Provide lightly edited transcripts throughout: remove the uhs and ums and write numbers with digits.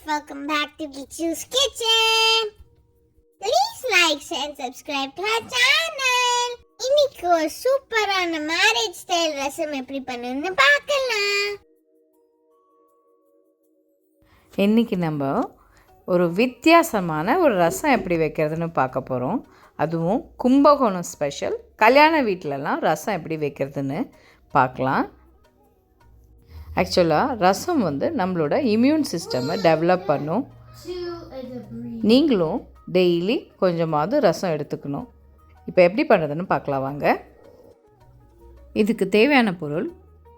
welcome back to Gichu's Kitchen. Please like, share and subscribe to our channel. இன்னைக்கு ஒரு சூப்பரான marriage style ரசம் எப்படி பண்ணுன்னு பார்க்கலாம். இன்னைக்கு நம்ம ஒரு வித்தியாசமான ஒரு ரசம் எப்படி வைக்கிறதுன்னு பார்க்க போகிறோம். அதுவும் கும்பகோணம் ஸ்பெஷல். கல்யாண வீட்டிலலாம் ரசம் எப்படி வைக்கிறதுன்னு பார்க்கலாம். ஆக்சுவலாக ரசம் நம்மளோட இம்யூன் சிஸ்டமை டெவலப் பண்ணும். நீங்களும் டெய்லி கொஞ்சமாவது ரசம் எடுத்துக்கணும். இப்போ எப்படி பண்ணுறதுன்னு பார்க்கலாம் வாங்க. இதுக்கு தேவையான பொருள்: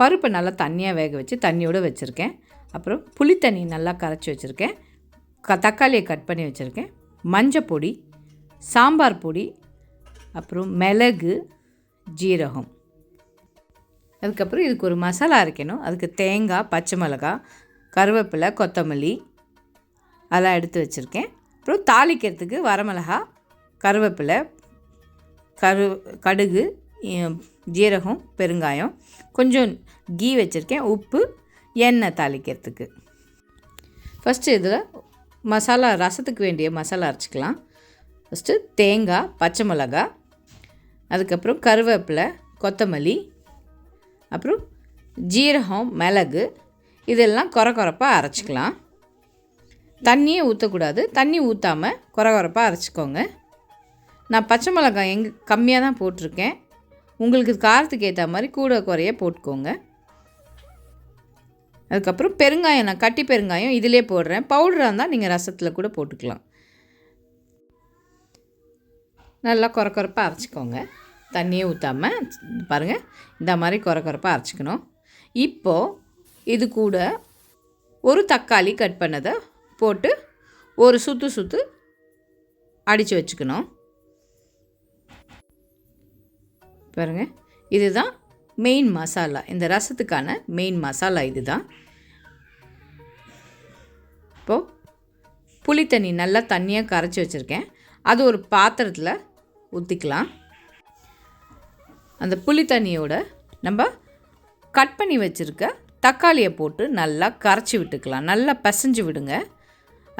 பருப்பை நல்லா தண்ணியாக வேக வச்சு தண்ணியோடு வச்சுருக்கேன். அப்புறம் புளி தண்ணி நல்லா கரைச்சி வச்சுருக்கேன். தக்காளியை கட் பண்ணி வச்சுருக்கேன். மஞ்சள் பொடி, சாம்பார் பொடி, அப்புறம் மிளகு, ஜீரகம். அதுக்கப்புறம் இதுக்கு ஒரு மசாலா அரைக்கணும். அதுக்கு தேங்காய், பச்சை மிளகாய், கருவேப்பிலை, கொத்தமல்லி அதெல்லாம் எடுத்து வச்சுருக்கேன். அப்புறம் தாளிக்கிறதுக்கு வரமிளகா, கருவேப்பிலை, கடுகு, ஜீரகம், பெருங்காயம், கொஞ்சம் கீ வச்சுருக்கேன், உப்பு, எண்ணெய் தாளிக்கிறதுக்கு. ஃபஸ்ட்டு இதில் மசாலா, ரசத்துக்கு வேண்டிய மசாலா அரைச்சிக்கலாம். ஃபஸ்ட்டு தேங்காய், பச்சை மிளகாய், அதுக்கப்புறம் கருவேப்பிலை, கொத்தமல்லி, அப்புறம் ஜீரகம், மிளகு இதெல்லாம் கொரப்பாக அரைச்சிக்கலாம். தண்ணியே ஊற்றக்கூடாது. தண்ணி ஊற்றாமல் கொரப்பாக அரைச்சிக்கோங்க. நான் பச்சை மிளகாய் கம்மியாக தான் போட்டிருக்கேன். உங்களுக்கு காரத்துக்கு ஏற்ற மாதிரி கூட குறைய போட்டுக்கோங்க. அதுக்கப்புறம் பெருங்காயம், நான் கட்டி பெருங்காயம் இதிலே போடுறேன். பவுடராக இருந்தால் நீங்கள் ரசத்தில் கூட போட்டுக்கலாம். நல்லா கொரப்பாக அரைச்சிக்கோங்க. தண்ணியே ஊற்றாமல் பாருங்கள், இந்த மாதிரி கொரப்பாக அரைச்சிக்கணும். இப்போது இது கூட ஒரு தக்காளி கட் பண்ணதை போட்டு ஒரு சுற்று அடித்து வச்சுக்கணும். பாருங்கள், இதுதான் மெயின் மசாலா. இந்த ரசத்துக்கான மெயின் மசாலா இது தான். இப்போது புளி தண்ணி நல்லா தண்ணியாக கரைச்சி வச்சுருக்கேன். அது ஒரு பாத்திரத்தில் ஊற்றிக்கலாம். அந்த புளி தண்ணியோட நம்ம கட் பண்ணி வச்சுருக்க தக்காளியை போட்டு நல்லா கரைச்சி விட்டுக்கலாம். நல்லா பிசைஞ்சு விடுங்க.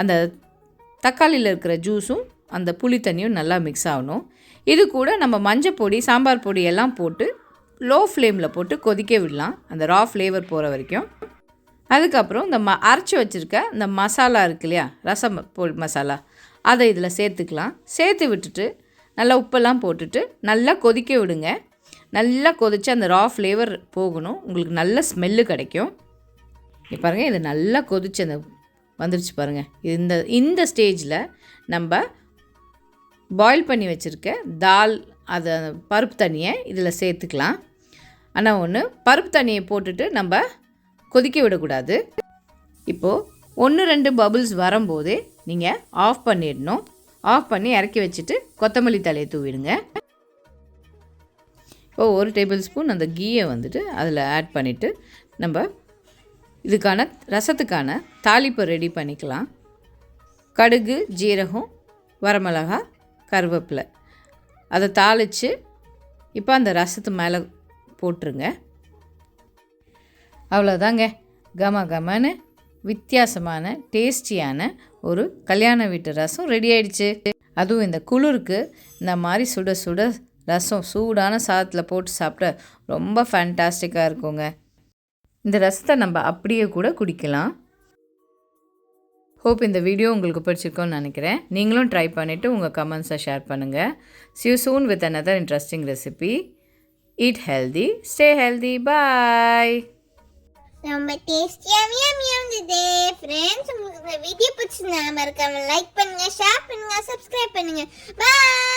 அந்த தக்காளியில் இருக்கிற ஜூஸும் அந்த புளி தண்ணியும் நல்லா மிக்ஸ் ஆகணும். இது கூட நம்ம மஞ்சள் பொடி, சாம்பார் பொடி எல்லாம் போட்டு லோ ஃப்ளேமில் போட்டு கொதிக்க விடலாம், அந்த ரா ஃப்ளேவர் போகிற வரைக்கும். அதுக்கப்புறம் இந்த அரைச்சி வச்சுருக்க இந்த மசாலா இருக்கு இல்லையா, ரசம் மசாலா, அதை இதில் சேர்த்துக்கலாம். சேர்த்து விட்டுட்டு நல்லா உப்பெல்லாம் போட்டுட்டு நல்லா கொதிக்க விடுங்க. நல்லா கொதித்து அந்த ரா ஃப்ளேவர் போகணும். உங்களுக்கு நல்ல ஸ்மெல்லு கிடைக்கும். இப்போ பாருங்கள், இது நல்லா கொதித்து அந்த வந்துடுச்சு பாருங்கள். இந்த ஸ்டேஜில் நம்ம பாயில் பண்ணி வச்சுருக்க தால், அதை பருப்பு தண்ணியை இதில் சேர்த்துக்கலாம். ஆனால் ஒன்று, பருப்பு தண்ணியை போட்டுட்டு நம்ம கொதிக்க விடக்கூடாது. இப்போது 1-2 பபுள்ஸ் வரும்போதே நீங்கள் ஆஃப் பண்ணிடணும். ஆஃப் பண்ணி இறக்கி வச்சுட்டு கொத்தமல்லி தலையை தூவிடுங்க. இப்போது 1 டேபிள் ஸ்பூன் அந்த கீயை அதில் ஆட் பண்ணிவிட்டு நம்ம இதுக்கான ரசத்துக்கான தாளிப்பை ரெடி பண்ணிக்கலாம். கடுகு, ஜீரகம், வரமிளகா, கருவேப்பிலை அதை தாளித்து இப்போ அந்த ரசத்து மேலே போட்டுருங்க. அவ்வளோதாங்க, கமன்னு வித்தியாசமான டேஸ்டியான ஒரு கல்யாண வீட்டு ரசம் ரெடி ஆயிடுச்சு. அதுவும் இந்த குளிருக்கு இந்த மாதிரி சுட சுட ரசம் சூடான சாதத்தில் போட்டு சாப்பிட ரொம்ப ஃபேண்டாஸ்டிக்காக இருக்குங்க. இந்த ரசத்தை நம்ம அப்படியே கூட குடிக்கலாம். ஹோப் இந்த வீடியோ உங்களுக்கு பிடிச்சிருக்கோன்னு நினைக்கிறேன். நீங்களும் ட்ரை பண்ணிவிட்டு உங்கள் கமெண்ட்ஸை ஷேர் பண்ணுங்கள். See you soon with another interesting recipe. Eat healthy, stay healthy. Bye. ரொம்ப டேஸ்டியாவே இருந்தது ஃப்ரெண்ட்ஸ். உங்களுக்கு இந்த வீடியோ பிடிச்சிருந்தா மறக்காம லைக் பண்ணுங்க, ஷேர் பண்ணுங்க, சப்ஸ்கிரைப் பண்ணுங்க. பை.